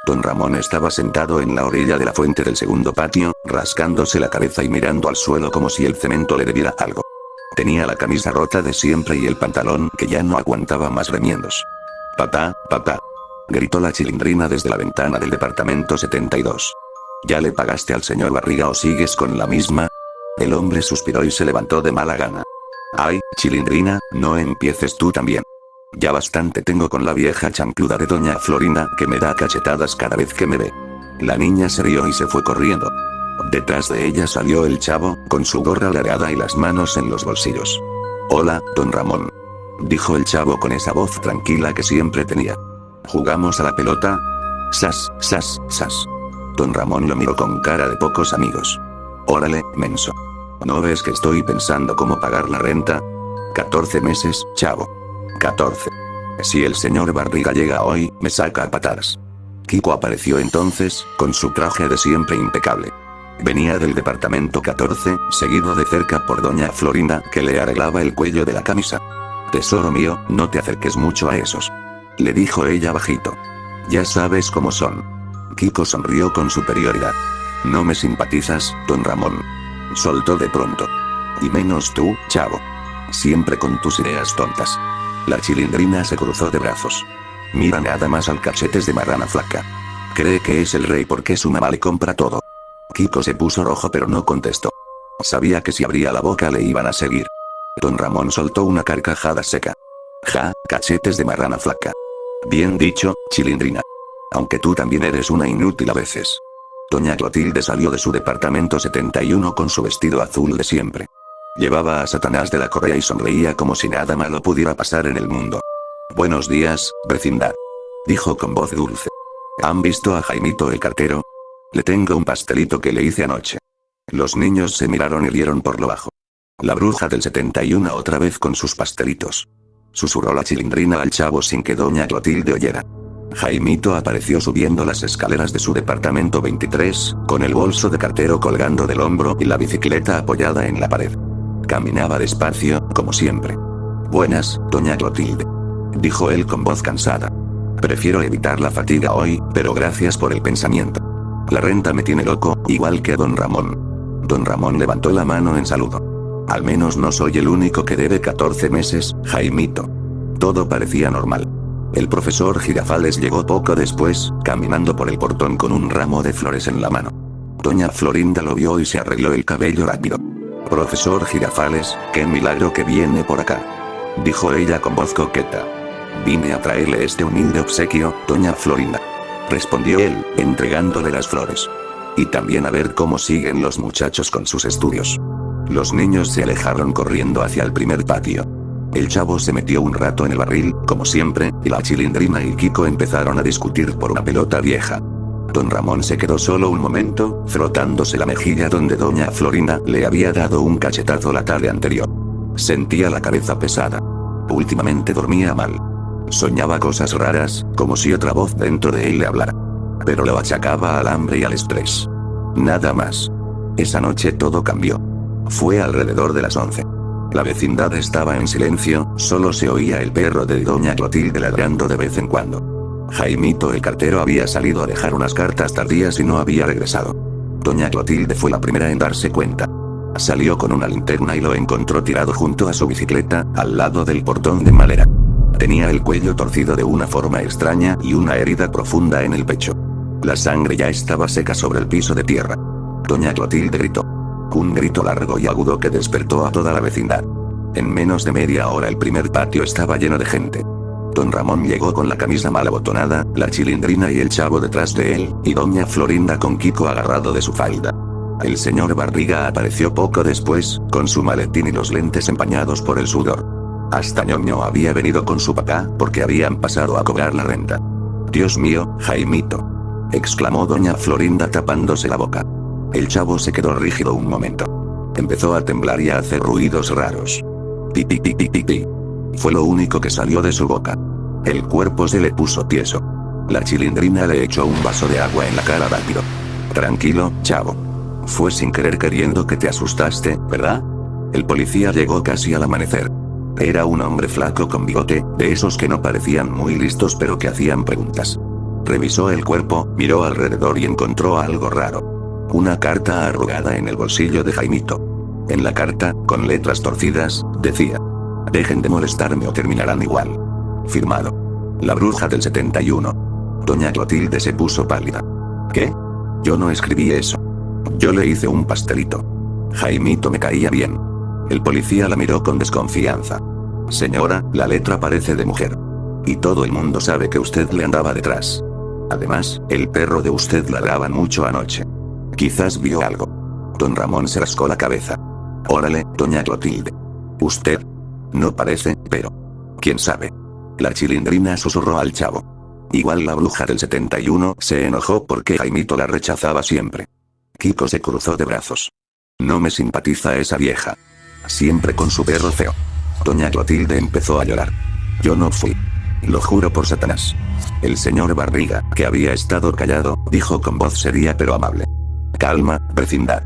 Don Ramón estaba sentado en la orilla de la fuente del segundo patio, rascándose la cabeza y mirando al suelo como si el cemento le debiera algo. Tenía la camisa rota de siempre y el pantalón que ya no aguantaba más remiendos. «Papá, papá», gritó la Chilindrina desde la ventana del departamento 72. «¿Ya le pagaste al señor Barriga o sigues con la misma?» El hombre suspiró y se levantó de mala gana. «Ay, Chilindrina, no empieces tú también. Ya bastante tengo con la vieja chancluda de doña Florinda que me da cachetadas cada vez que me ve». La niña se rió y se fue corriendo. Detrás de ella salió el chavo, con su gorra ladeada y las manos en los bolsillos. «Hola, don Ramón», dijo el chavo con esa voz tranquila que siempre tenía. «¿Jugamos a la pelota?» «Sas, sas, sas». Don Ramón lo miró con cara de pocos amigos. «Órale, menso. ¿No ves que estoy pensando cómo pagar la renta? 14 meses, chavo. 14. Si el señor Barriga llega hoy, me saca a patadas». Kiko apareció entonces, con su traje de siempre impecable. Venía del departamento 14, seguido de cerca por doña Florinda, que le arreglaba el cuello de la camisa. «Tesoro mío, no te acerques mucho a esos», le dijo ella bajito. «Ya sabes cómo son». Kiko sonrió con superioridad. «No me simpatizas, don Ramón», soltó de pronto. «Y menos tú, chavo. Siempre con tus ideas tontas». La Chilindrina se cruzó de brazos. Mira nada más al Cachetes de Marrana Flaca. Cree que es el rey porque su mamá le compra todo. Kiko se puso rojo pero no contestó. Sabía que si abría la boca le iban a seguir. Don Ramón soltó una carcajada seca. «Ja, Cachetes de Marrana Flaca. Bien dicho, Chilindrina. Aunque tú también eres una inútil a veces». Doña Clotilde salió de su departamento 71 con su vestido azul de siempre. Llevaba a Satanás de la correa y sonreía como si nada malo pudiera pasar en el mundo. «Buenos días, vecindad», dijo con voz dulce. «¿Han visto a Jaimito el cartero? Le tengo un pastelito que le hice anoche». Los niños se miraron y rieron por lo bajo. «La bruja del 71 otra vez con sus pastelitos», susurró la Chilindrina al chavo sin que doña Clotilde oyera. Jaimito apareció subiendo las escaleras de su departamento 23, con el bolso de cartero colgando del hombro y la bicicleta apoyada en la pared. Caminaba despacio, como siempre. «Buenas, doña Clotilde», dijo él con voz cansada. «Prefiero evitar la fatiga hoy, pero gracias por el pensamiento. La renta me tiene loco, igual que a don Ramón». Don Ramón levantó la mano en saludo. «Al menos no soy el único que debe 14 meses, Jaimito». Todo parecía normal. El profesor Girafales llegó poco después, caminando por el portón con un ramo de flores en la mano. Doña Florinda lo vio y se arregló el cabello rápido. «Profesor Girafales, qué milagro que viene por acá», dijo ella con voz coqueta. «Vine a traerle este humilde obsequio, doña Florinda», respondió él, entregándole las flores. «Y también a ver cómo siguen los muchachos con sus estudios». Los niños se alejaron corriendo hacia el primer patio. El chavo se metió un rato en el barril, como siempre, y la Chilindrina y Kiko empezaron a discutir por una pelota vieja. Don Ramón se quedó solo un momento, frotándose la mejilla donde doña Florinda le había dado un cachetazo la tarde anterior. Sentía la cabeza pesada. Últimamente dormía mal. Soñaba cosas raras, como si otra voz dentro de él le hablara. Pero lo achacaba al hambre y al estrés. Nada más. Esa noche todo cambió. Fue alrededor de las 11. La vecindad estaba en silencio, solo se oía el perro de doña Clotilde ladrando de vez en cuando. Jaimito el cartero había salido a dejar unas cartas tardías y no había regresado. Doña Clotilde fue la primera en darse cuenta. Salió con una linterna y lo encontró tirado junto a su bicicleta, al lado del portón de madera. Tenía el cuello torcido de una forma extraña y una herida profunda en el pecho. La sangre ya estaba seca sobre el piso de tierra. Doña Clotilde gritó. Un grito largo y agudo que despertó a toda la vecindad. En menos de media hora el primer patio estaba lleno de gente. Don Ramón llegó con la camisa mal abotonada, la Chilindrina y el chavo detrás de él, y doña Florinda con Kiko agarrado de su falda. El señor Barriga apareció poco después, con su maletín y los lentes empañados por el sudor. Hasta ñoño había venido con su papá, porque habían pasado a cobrar la renta. «Dios mío, Jaimito», exclamó doña Florinda tapándose la boca. El chavo se quedó rígido un momento. Empezó a temblar y a hacer ruidos raros. «Pi pi pi pi pi pi». Fue lo único que salió de su boca. El cuerpo se le puso tieso. La Chilindrina le echó un vaso de agua en la cara rápido. «Tranquilo, chavo. Fue sin querer queriendo que te asustaste, ¿verdad?» El policía llegó casi al amanecer. Era un hombre flaco con bigote, de esos que no parecían muy listos pero que hacían preguntas. Revisó el cuerpo, miró alrededor y encontró algo raro. Una carta arrugada en el bolsillo de Jaimito. En la carta, con letras torcidas, decía: dejen de molestarme o terminarán igual. Firmado: la bruja del 71. Doña Clotilde se puso pálida. ¿Qué? Yo no escribí eso. Yo le hice un pastelito. Jaimito me caía bien. El policía la miró con desconfianza. Señora, la letra parece de mujer. Y todo el mundo sabe que usted le andaba detrás. Además, el perro de usted ladraba mucho anoche. Quizás vio algo. Don Ramón se rascó la cabeza. Órale, doña Clotilde. Usted. No parece, pero... ¿quién sabe? La Chilindrina susurró al chavo. Igual la bruja del 71 se enojó porque Jaimito la rechazaba siempre. Kiko se cruzó de brazos. No me simpatiza esa vieja. Siempre con su perro feo. Doña Clotilde empezó a llorar. Yo no fui. Lo juro por Satanás. El señor Barriga, que había estado callado, dijo con voz seria pero amable. Calma, vecindad.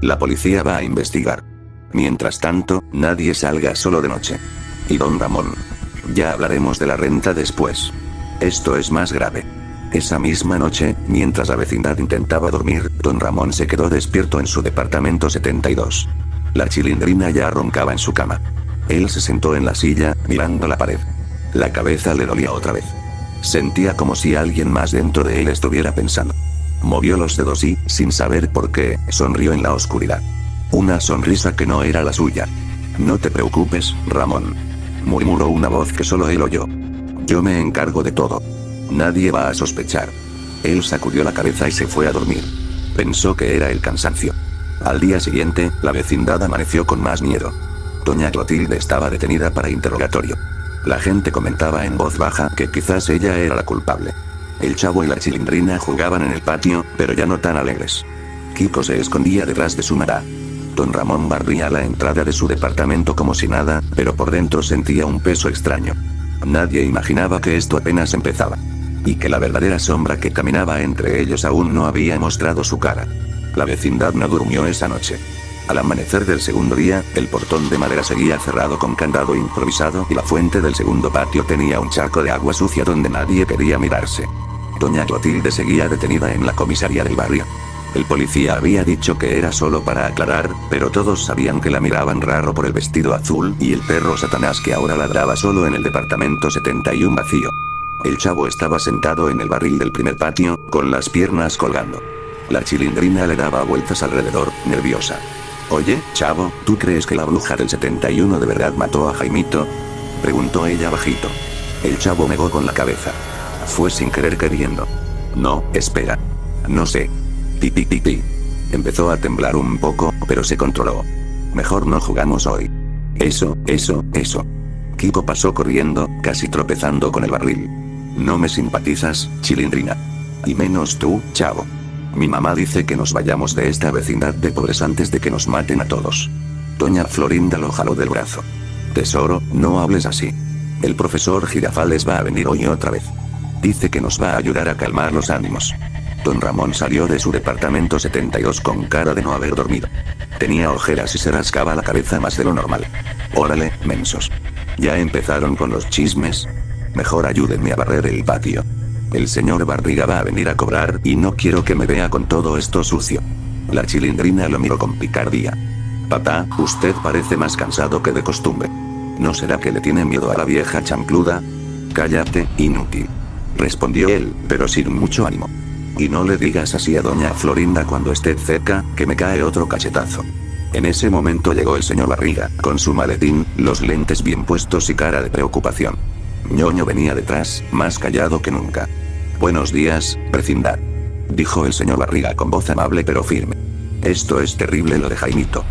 La policía va a investigar. Mientras tanto, nadie salga solo de noche. Y don Ramón. Ya hablaremos de la renta después. Esto es más grave. Esa misma noche, mientras la vecindad intentaba dormir, don Ramón se quedó despierto en su departamento 72. La Chilindrina ya roncaba en su cama. Él se sentó en la silla, mirando la pared. La cabeza le dolía otra vez. Sentía como si alguien más dentro de él estuviera pensando. Movió los dedos y, sin saber por qué, sonrió en la oscuridad. Una sonrisa que no era la suya. No te preocupes, Ramón. Murmuró una voz que solo él oyó. Yo me encargo de todo. Nadie va a sospechar. Él sacudió la cabeza y se fue a dormir. Pensó que era el cansancio. Al día siguiente, la vecindad amaneció con más miedo. Doña Clotilde estaba detenida para interrogatorio. La gente comentaba en voz baja que quizás ella era la culpable. El chavo y la Chilindrina jugaban en el patio, pero ya no tan alegres. Kiko se escondía detrás de su mará. Don Ramón barría la entrada de su departamento como si nada, pero por dentro sentía un peso extraño. Nadie imaginaba que esto apenas empezaba. Y que la verdadera sombra que caminaba entre ellos aún no había mostrado su cara. La vecindad no durmió esa noche. Al amanecer del segundo día, el portón de madera seguía cerrado con candado improvisado y la fuente del segundo patio tenía un charco de agua sucia donde nadie quería mirarse. Doña Clotilde seguía detenida en la comisaría del barrio. El policía había dicho que era solo para aclarar, pero todos sabían que la miraban raro por el vestido azul y el perro Satanás que ahora ladraba solo en el departamento 71 vacío. El chavo estaba sentado en el barril del primer patio, con las piernas colgando. La Chilindrina le daba vueltas alrededor, nerviosa. Oye, chavo, ¿tú crees que la bruja del 71 de verdad mató a Jaimito? Preguntó ella bajito. El chavo negó con la cabeza. Fue sin querer queriendo. No, espera. No sé. Ti. Empezó a temblar un poco, pero se controló. Mejor no jugamos hoy. Eso. Kiko pasó corriendo, casi tropezando con el barril. No me simpatizas, Chilindrina. Y menos tú, chavo. Mi mamá dice que nos vayamos de esta vecindad de pobres antes de que nos maten a todos. Doña Florinda lo jaló del brazo. Tesoro, no hables así. El profesor Girafales va a venir hoy otra vez. Dice que nos va a ayudar a calmar los ánimos. Don Ramón salió de su departamento 72 con cara de no haber dormido. Tenía ojeras y se rascaba la cabeza más de lo normal. Órale, mensos. ¿Ya empezaron con los chismes? Mejor ayúdenme a barrer el patio. El señor Barriga va a venir a cobrar y no quiero que me vea con todo esto sucio. La Chilindrina lo miró con picardía. Papá, usted parece más cansado que de costumbre. ¿No será que le tiene miedo a la vieja chancluda? Cállate, inútil. Respondió él, pero sin mucho ánimo. Y no le digas así a doña Florinda cuando esté cerca, que me cae otro cachetazo. En ese momento llegó el señor Barriga, con su maletín, los lentes bien puestos y cara de preocupación. Ñoño venía detrás, más callado que nunca. Buenos días, vecindad. Dijo el señor Barriga con voz amable pero firme. Esto es terrible lo de Jaimito.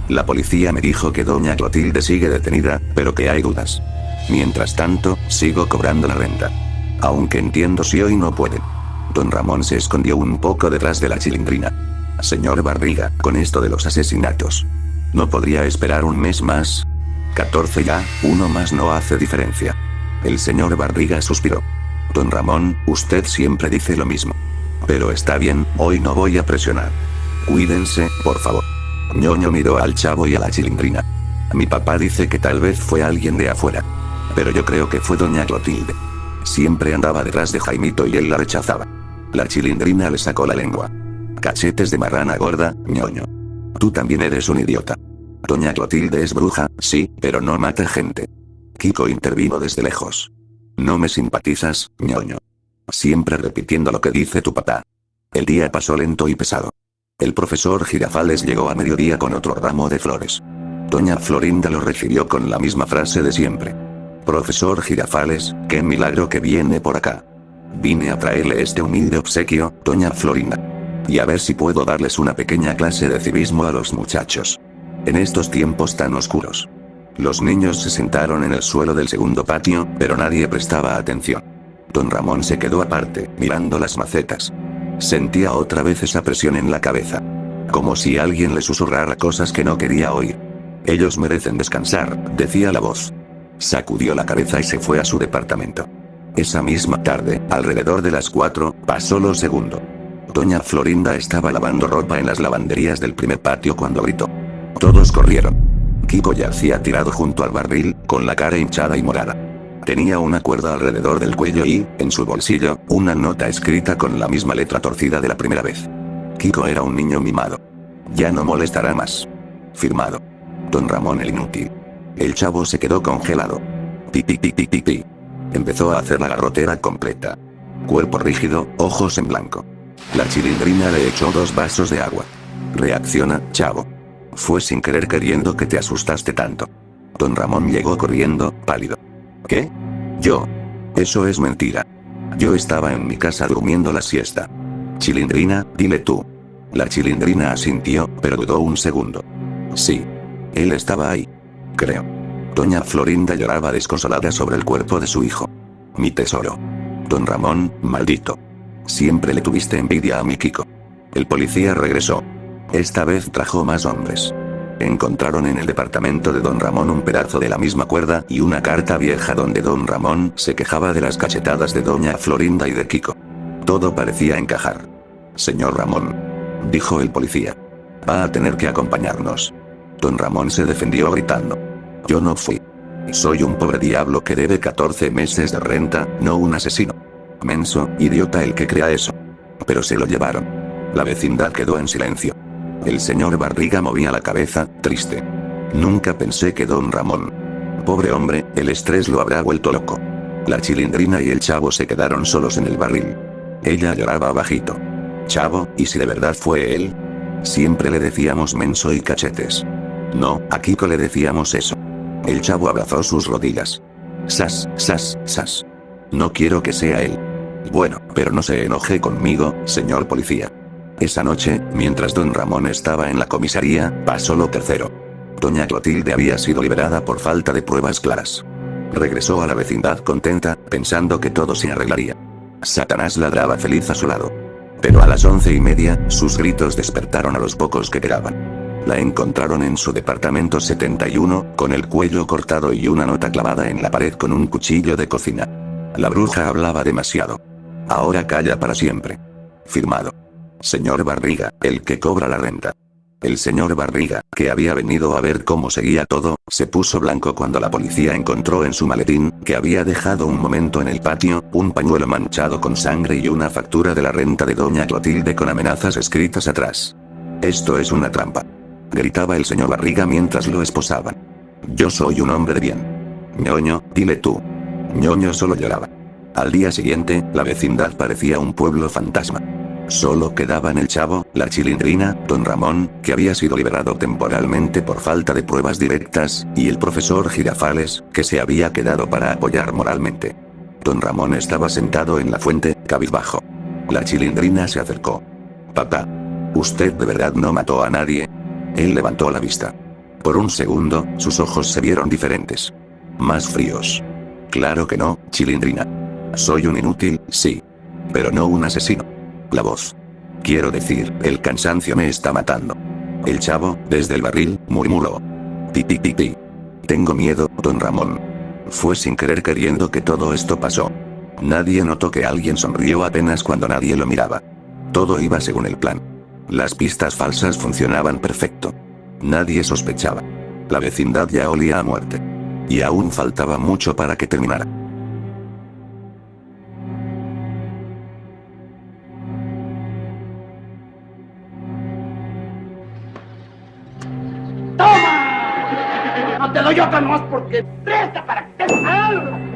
La policía me dijo que doña Clotilde sigue detenida, pero que hay dudas. Mientras tanto, sigo cobrando la renta. Aunque entiendo si hoy no pueden. Don Ramón se escondió un poco detrás de la Chilindrina. Señor Barriga, con esto de los asesinatos. ¿No podría esperar un mes más? 14 ya, uno más no hace diferencia. El señor Barriga suspiró. Don Ramón, usted siempre dice lo mismo. Pero está bien, hoy no voy a presionar. Cuídense, por favor. Ñoño miró al chavo y a la Chilindrina. Mi papá dice que tal vez fue alguien de afuera. Pero yo creo que fue doña Clotilde. Siempre andaba detrás de Jaimito y él la rechazaba. La Chilindrina le sacó la lengua. Cachetes de marrana gorda, ñoño. Tú también eres un idiota. Doña Clotilde es bruja, sí, pero no mata gente. Kiko intervino desde lejos. No me simpatizas, ñoño. Siempre repitiendo lo que dice tu papá. El día pasó lento y pesado. El profesor Girafales llegó a mediodía con otro ramo de flores. Doña Florinda lo recibió con la misma frase de siempre. Profesor Girafales, qué milagro que viene por acá. Vine a traerle este humilde obsequio, doña Florinda. Y a ver si puedo darles una pequeña clase de civismo a los muchachos. En estos tiempos tan oscuros. Los niños se sentaron en el suelo del segundo patio, pero nadie prestaba atención. Don Ramón se quedó aparte, mirando las macetas. Sentía otra vez esa presión en la cabeza. Como si alguien le susurrara cosas que no quería oír. Ellos merecen descansar, decía la voz. Sacudió la cabeza y se fue a su departamento. Esa misma tarde, alrededor de las 4, pasó lo segundo. Doña Florinda estaba lavando ropa en las lavanderías del primer patio cuando gritó. Todos corrieron. Kiko yacía tirado junto al barril, con la cara hinchada y morada. Tenía una cuerda alrededor del cuello y, en su bolsillo, una nota escrita con la misma letra torcida de la primera vez. Kiko era un niño mimado. Ya no molestará más. Firmado. Don Ramón el inútil. El chavo se quedó congelado. Pi pi pi pi pi pi. Empezó a hacer la garrotera completa. Cuerpo rígido, ojos en blanco. La Chilindrina le echó 2 vasos de agua. Reacciona, chavo. Fue sin querer queriendo que te asustaste tanto. Don Ramón llegó corriendo, pálido. ¿Qué? Yo. Eso es mentira. Yo estaba en mi casa durmiendo la siesta. Chilindrina, dile tú. La Chilindrina asintió, pero dudó un segundo. Sí. Él estaba ahí. Creo. Doña Florinda lloraba desconsolada sobre el cuerpo de su hijo. Mi tesoro. Don Ramón, maldito. Siempre le tuviste envidia a mi Kiko. El policía regresó. Esta vez trajo más hombres. Encontraron en el departamento de Don Ramón un pedazo de la misma cuerda y una carta vieja donde Don Ramón se quejaba de las cachetadas de Doña Florinda y de Kiko. Todo parecía encajar. Señor Ramón, dijo el policía. Va a tener que acompañarnos. Don Ramón se defendió gritando. Yo no fui. Soy un pobre diablo que debe 14 meses de renta, no un asesino. Menso, idiota el que crea eso. Pero se lo llevaron. La vecindad quedó en silencio. El señor Barriga movía la cabeza, triste. Nunca pensé que Don Ramón. Pobre hombre, el estrés lo habrá vuelto loco. La Chilindrina y el chavo se quedaron solos en el barril. Ella lloraba bajito. Chavo, ¿y si de verdad fue él? Siempre le decíamos menso y cachetes. No, a Kiko le decíamos eso. El chavo abrazó sus rodillas. Sas, sas, sas. No quiero que sea él. Bueno, pero no se enoje conmigo, señor policía. Esa noche, mientras Don Ramón estaba en la comisaría, pasó lo tercero. Doña Clotilde había sido liberada por falta de pruebas claras. Regresó a la vecindad contenta, pensando que todo se arreglaría. Satanás ladraba feliz a su lado. Pero a las 11:30, sus gritos despertaron a los pocos que quedaban. La encontraron en su departamento 71, con el cuello cortado y una nota clavada en la pared con un cuchillo de cocina. La bruja hablaba demasiado. Ahora calla para siempre. Firmado. Señor Barriga, el que cobra la renta. El señor Barriga, que había venido a ver cómo seguía todo, se puso blanco cuando la policía encontró en su maletín, que había dejado un momento en el patio, un pañuelo manchado con sangre y una factura de la renta de Doña Clotilde con amenazas escritas atrás. Esto es una trampa. Gritaba el señor Barriga mientras lo esposaban. Yo soy un hombre de bien. Ñoño, dile tú. Ñoño solo lloraba. Al día siguiente, la vecindad parecía un pueblo fantasma. Solo quedaban el chavo, la Chilindrina, Don Ramón, que había sido liberado temporalmente por falta de pruebas directas, y el profesor Girafales, que se había quedado para apoyar moralmente. Don Ramón estaba sentado en la fuente, cabizbajo. La Chilindrina se acercó. Papá. ¿Usted de verdad no mató a nadie? Él levantó la vista. Por un segundo, sus ojos se vieron diferentes. Más fríos. Claro que no, Chilindrina. Soy un inútil, sí. Pero no un asesino. La voz. Quiero decir, el cansancio me está matando. El chavo, desde el barril, murmuró. Pi pi pi pi. Tengo miedo, Don Ramón. Fue sin querer queriendo que todo esto pasó. Nadie notó que alguien sonrió apenas cuando nadie lo miraba. Todo iba según el plan. Las pistas falsas funcionaban perfecto. Nadie sospechaba. La vecindad ya olía a muerte. Y aún faltaba mucho para que terminara. te doy otra nomás porque presta para que te...